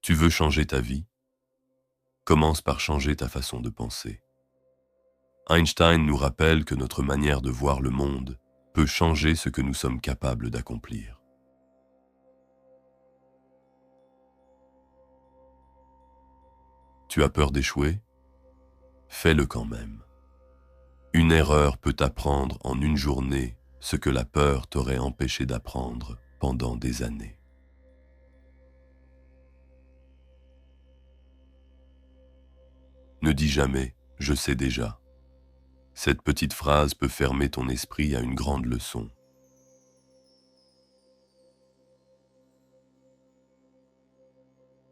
Tu veux changer ta vie? Commence par changer ta façon de penser. Einstein nous rappelle que notre manière de voir le monde peut changer ce que nous sommes capables d'accomplir. Tu as peur d'échouer? Fais-le quand même. Une erreur peut t'apprendre en une journée ce que la peur t'aurait empêché d'apprendre pendant des années. Ne dis jamais « je sais déjà ». Cette petite phrase peut fermer ton esprit à une grande leçon.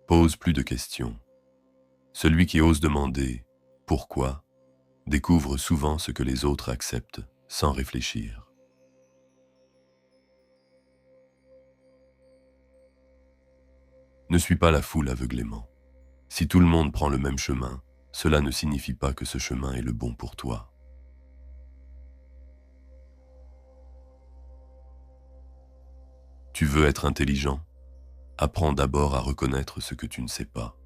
Pose plus de questions. Celui qui ose demander « pourquoi ?» découvre souvent ce que les autres acceptent sans réfléchir. Ne suis pas la foule aveuglément. Si tout le monde prend le même chemin, cela ne signifie pas que ce chemin est le bon pour toi. Tu veux être intelligent? Apprends d'abord à reconnaître ce que tu ne sais pas.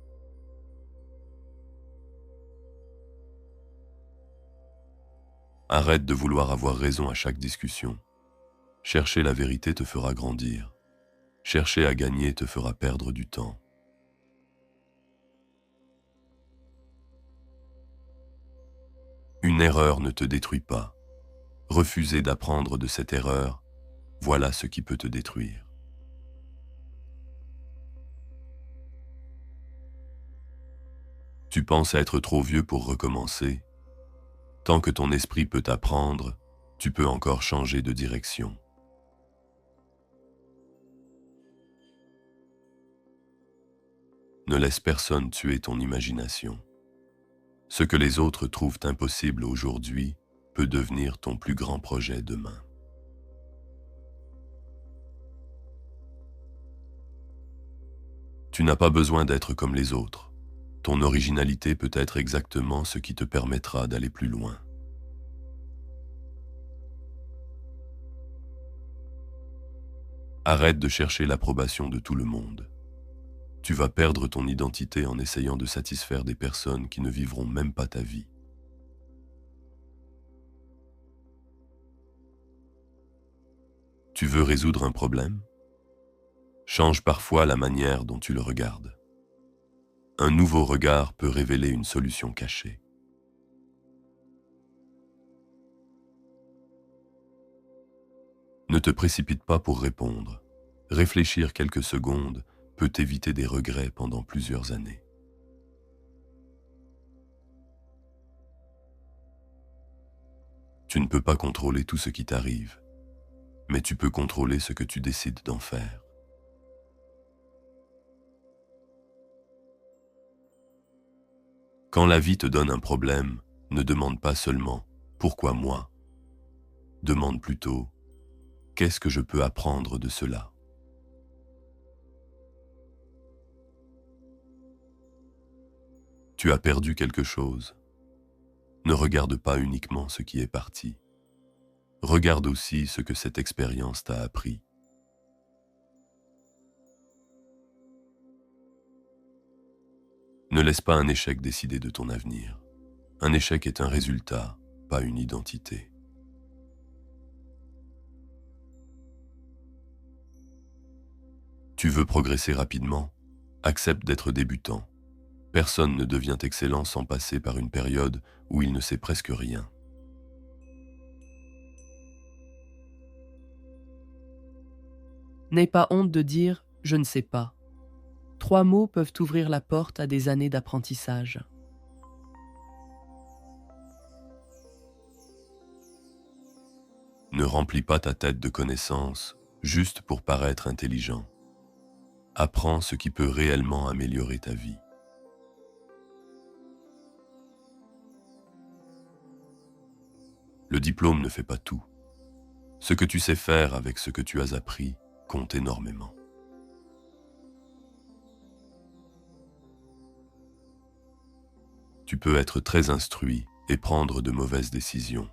Arrête de vouloir avoir raison à chaque discussion. Chercher la vérité te fera grandir. Chercher à gagner te fera perdre du temps. Une erreur ne te détruit pas. Refuser d'apprendre de cette erreur, voilà ce qui peut te détruire. Tu penses être trop vieux pour recommencer? Tant que ton esprit peut apprendre, tu peux encore changer de direction. Ne laisse personne tuer ton imagination. Ce que les autres trouvent impossible aujourd'hui peut devenir ton plus grand projet demain. Tu n'as pas besoin d'être comme les autres. Ton originalité peut être exactement ce qui te permettra d'aller plus loin. Arrête de chercher l'approbation de tout le monde. Tu vas perdre ton identité en essayant de satisfaire des personnes qui ne vivront même pas ta vie. Tu veux résoudre un problème? Change parfois la manière dont tu le regardes. Un nouveau regard peut révéler une solution cachée. Ne te précipite pas pour répondre. Réfléchir quelques secondes peut éviter des regrets pendant plusieurs années. Tu ne peux pas contrôler tout ce qui t'arrive, mais tu peux contrôler ce que tu décides d'en faire. Quand la vie te donne un problème, ne demande pas seulement « pourquoi moi ?» Demande plutôt « qu'est-ce que je peux apprendre de cela ?» Tu as perdu quelque chose. Ne regarde pas uniquement ce qui est parti. Regarde aussi ce que cette expérience t'a appris. Ne laisse pas un échec décider de ton avenir. Un échec est un résultat, pas une identité. Tu veux progresser rapidement? Accepte d'être débutant. Personne ne devient excellent sans passer par une période où il ne sait presque rien. N'aie pas honte de dire « je ne sais pas ». 3 mots peuvent ouvrir la porte à des années d'apprentissage. Ne remplis pas ta tête de connaissances juste pour paraître intelligent. Apprends ce qui peut réellement améliorer ta vie. Le diplôme ne fait pas tout. Ce que tu sais faire avec ce que tu as appris compte énormément. Tu peux être très instruit et prendre de mauvaises décisions.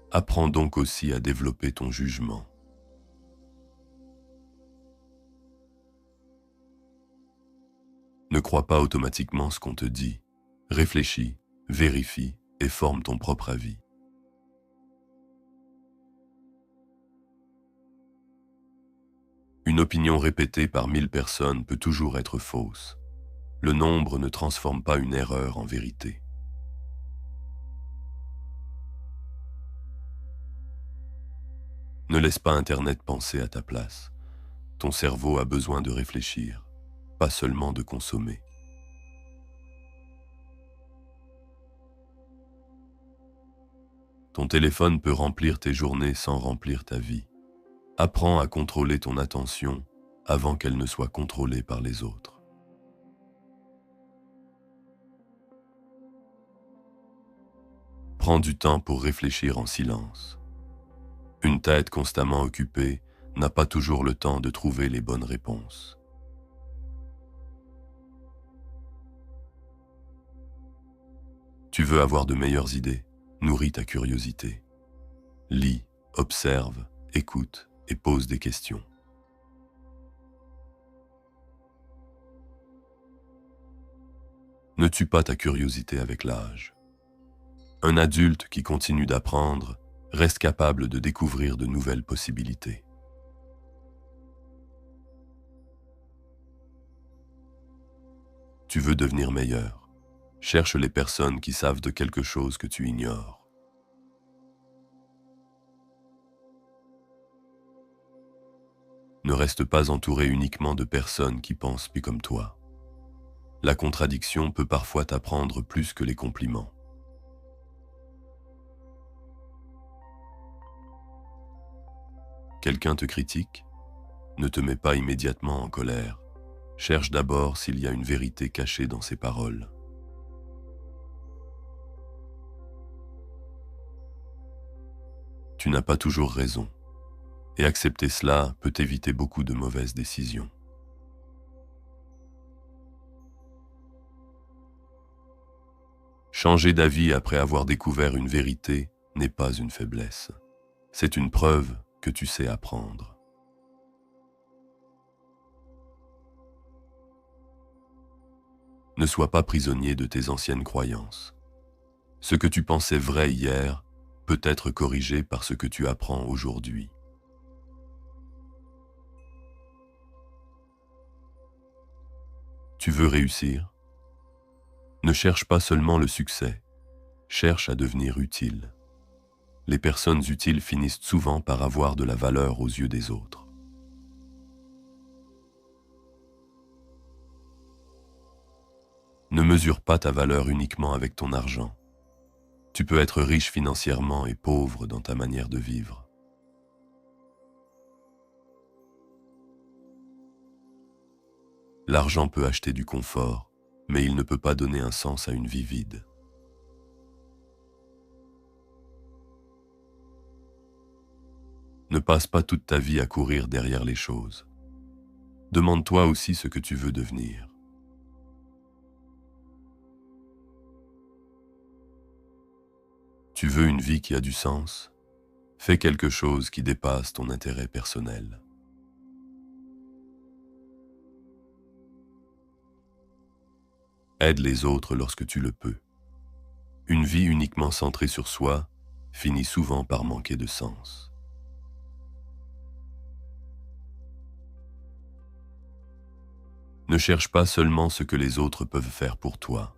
Apprends donc aussi à développer ton jugement. Ne crois pas automatiquement ce qu'on te dit. Réfléchis, vérifie et forme ton propre avis. Une opinion répétée par 1000 personnes peut toujours être fausse. Le nombre ne transforme pas une erreur en vérité. Ne laisse pas Internet penser à ta place. Ton cerveau a besoin de réfléchir, pas seulement de consommer. Ton téléphone peut remplir tes journées sans remplir ta vie. Apprends à contrôler ton attention avant qu'elle ne soit contrôlée par les autres. Prends du temps pour réfléchir en silence. Une tête constamment occupée n'a pas toujours le temps de trouver les bonnes réponses. Tu veux avoir de meilleures idées? Nourris ta curiosité. Lis, observe, écoute et pose des questions. Ne tue pas ta curiosité avec l'âge. Un adulte qui continue d'apprendre reste capable de découvrir de nouvelles possibilités. Tu veux devenir meilleur. Cherche les personnes qui savent de quelque chose que tu ignores. Ne reste pas entouré uniquement de personnes qui pensent plus comme toi. La contradiction peut parfois t'apprendre plus que les compliments. Quelqu'un te critique? Ne te mets pas immédiatement en colère. Cherche d'abord s'il y a une vérité cachée dans ses paroles. Tu n'as pas toujours raison, et accepter cela peut éviter beaucoup de mauvaises décisions. Changer d'avis après avoir découvert une vérité n'est pas une faiblesse. C'est une preuve que tu sais apprendre. Ne sois pas prisonnier de tes anciennes croyances. Ce que tu pensais vrai hier peut être corrigé par ce que tu apprends aujourd'hui. Tu veux réussir? Ne cherche pas seulement le succès, cherche à devenir utile. Les personnes utiles finissent souvent par avoir de la valeur aux yeux des autres. Ne mesure pas ta valeur uniquement avec ton argent. Tu peux être riche financièrement et pauvre dans ta manière de vivre. L'argent peut acheter du confort, mais il ne peut pas donner un sens à une vie vide. Ne passe pas toute ta vie à courir derrière les choses. Demande-toi aussi ce que tu veux devenir. Tu veux une vie qui a du sens? Fais quelque chose qui dépasse ton intérêt personnel. Aide les autres lorsque tu le peux. Une vie uniquement centrée sur soi finit souvent par manquer de sens. Ne cherche pas seulement ce que les autres peuvent faire pour toi.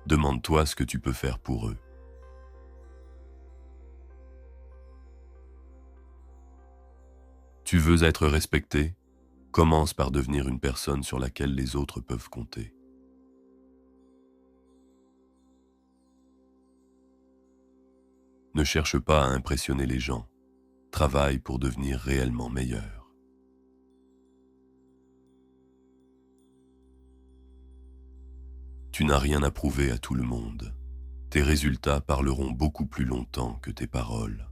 Demande-toi ce que tu peux faire pour eux. Tu veux être respecté? Commence par devenir une personne sur laquelle les autres peuvent compter. Ne cherche pas à impressionner les gens. Travaille pour devenir réellement meilleur. Tu n'as rien à prouver à tout le monde. Tes résultats parleront beaucoup plus longtemps que tes paroles.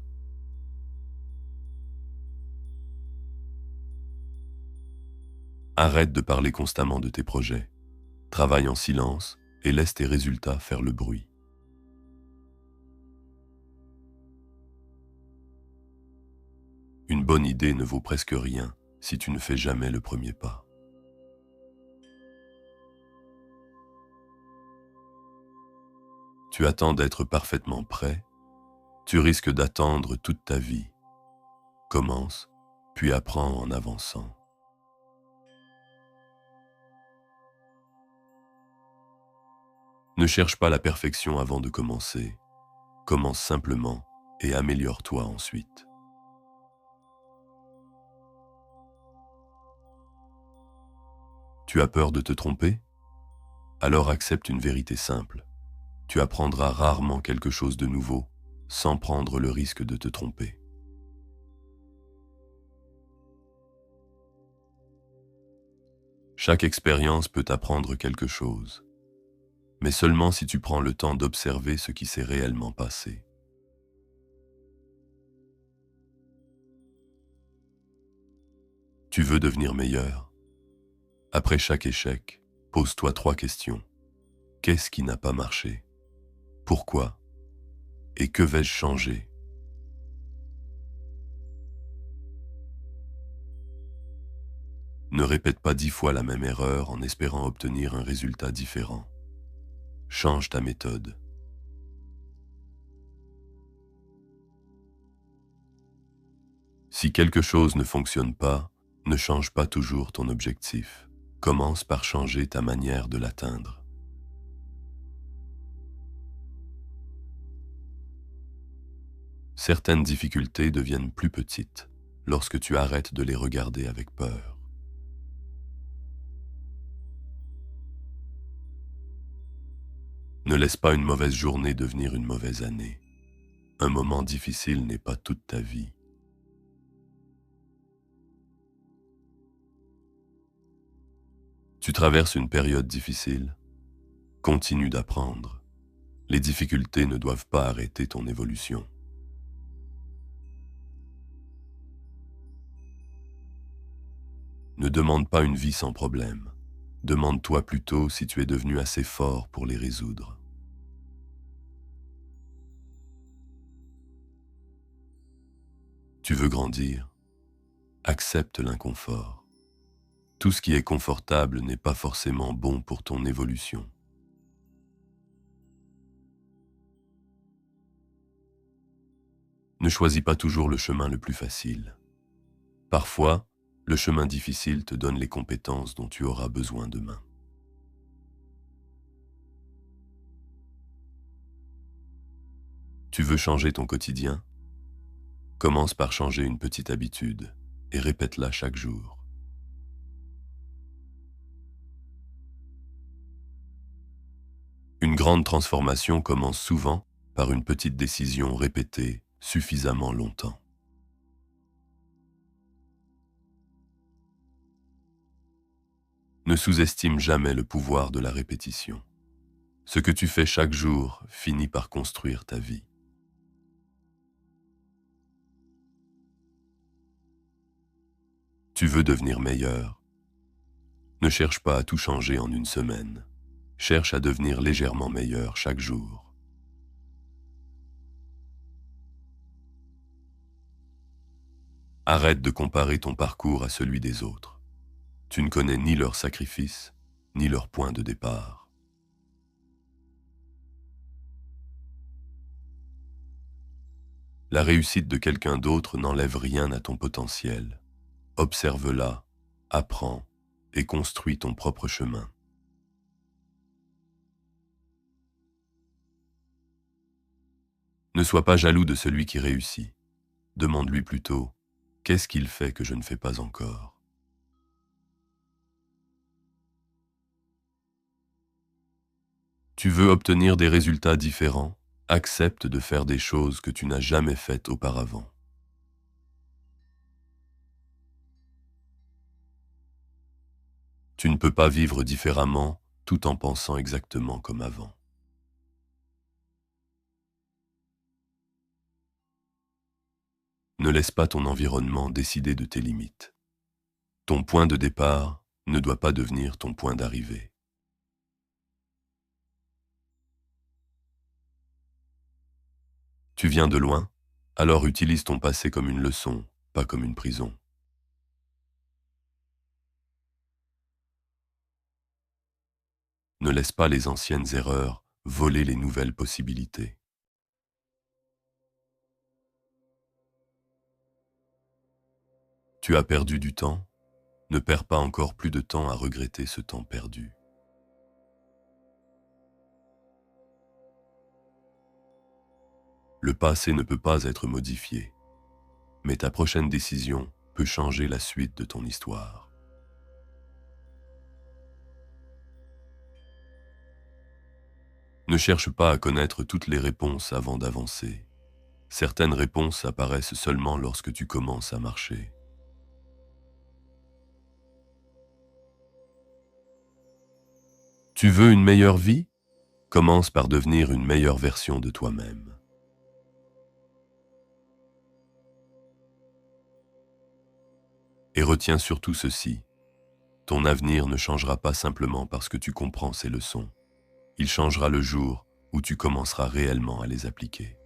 Arrête de parler constamment de tes projets. Travaille en silence et laisse tes résultats faire le bruit. Une bonne idée ne vaut presque rien si tu ne fais jamais le premier pas. Tu attends d'être parfaitement prêt, tu risques d'attendre toute ta vie. Commence, puis apprends en avançant. Ne cherche pas la perfection avant de commencer. Commence simplement et améliore-toi ensuite. Tu as peur de te tromper? Alors accepte une vérité simple. Tu apprendras rarement quelque chose de nouveau sans prendre le risque de te tromper. Chaque expérience peut t'apprendre quelque chose, mais seulement si tu prends le temps d'observer ce qui s'est réellement passé. Tu veux devenir meilleur? Après chaque échec, pose-toi 3 questions. Qu'est-ce qui n'a pas marché? Pourquoi? Et que vais-je changer? Ne répète pas 10 fois la même erreur en espérant obtenir un résultat différent. Change ta méthode. Si quelque chose ne fonctionne pas, ne change pas toujours ton objectif. Commence par changer ta manière de l'atteindre. Certaines difficultés deviennent plus petites lorsque tu arrêtes de les regarder avec peur. Ne laisse pas une mauvaise journée devenir une mauvaise année. Un moment difficile n'est pas toute ta vie. Tu traverses une période difficile. Continue d'apprendre. Les difficultés ne doivent pas arrêter ton évolution. Ne demande pas une vie sans problème. Demande-toi plutôt si tu es devenu assez fort pour les résoudre. Tu veux grandir? Accepte l'inconfort. Tout ce qui est confortable n'est pas forcément bon pour ton évolution. Ne choisis pas toujours le chemin le plus facile. Parfois, le chemin difficile te donne les compétences dont tu auras besoin demain. Tu veux changer ton quotidien? Commence par changer une petite habitude et répète-la chaque jour. Une grande transformation commence souvent par une petite décision répétée suffisamment longtemps. Ne sous-estime jamais le pouvoir de la répétition. Ce que tu fais chaque jour finit par construire ta vie. Tu veux devenir meilleur? Ne cherche pas à tout changer en une semaine. Cherche à devenir légèrement meilleur chaque jour. Arrête de comparer ton parcours à celui des autres. Tu ne connais ni leurs sacrifices, ni leur point de départ. La réussite de quelqu'un d'autre n'enlève rien à ton potentiel. Observe-la, apprends et construis ton propre chemin. Ne sois pas jaloux de celui qui réussit. Demande-lui plutôt, qu'est-ce qu'il fait que je ne fais pas encore? Tu veux obtenir des résultats différents? Accepte de faire des choses que tu n'as jamais faites auparavant. Tu ne peux pas vivre différemment tout en pensant exactement comme avant. Ne laisse pas ton environnement décider de tes limites. Ton point de départ ne doit pas devenir ton point d'arrivée. Tu viens de loin? Alors utilise ton passé comme une leçon, pas comme une prison. Ne laisse pas les anciennes erreurs voler les nouvelles possibilités. Tu as perdu du temps? Ne perds pas encore plus de temps à regretter ce temps perdu. Le passé ne peut pas être modifié, mais ta prochaine décision peut changer la suite de ton histoire. Ne cherche pas à connaître toutes les réponses avant d'avancer. Certaines réponses apparaissent seulement lorsque tu commences à marcher. Tu veux une meilleure vie? Commence par devenir une meilleure version de toi-même. Et retiens surtout ceci, ton avenir ne changera pas simplement parce que tu comprends ces leçons. Il changera le jour où tu commenceras réellement à les appliquer.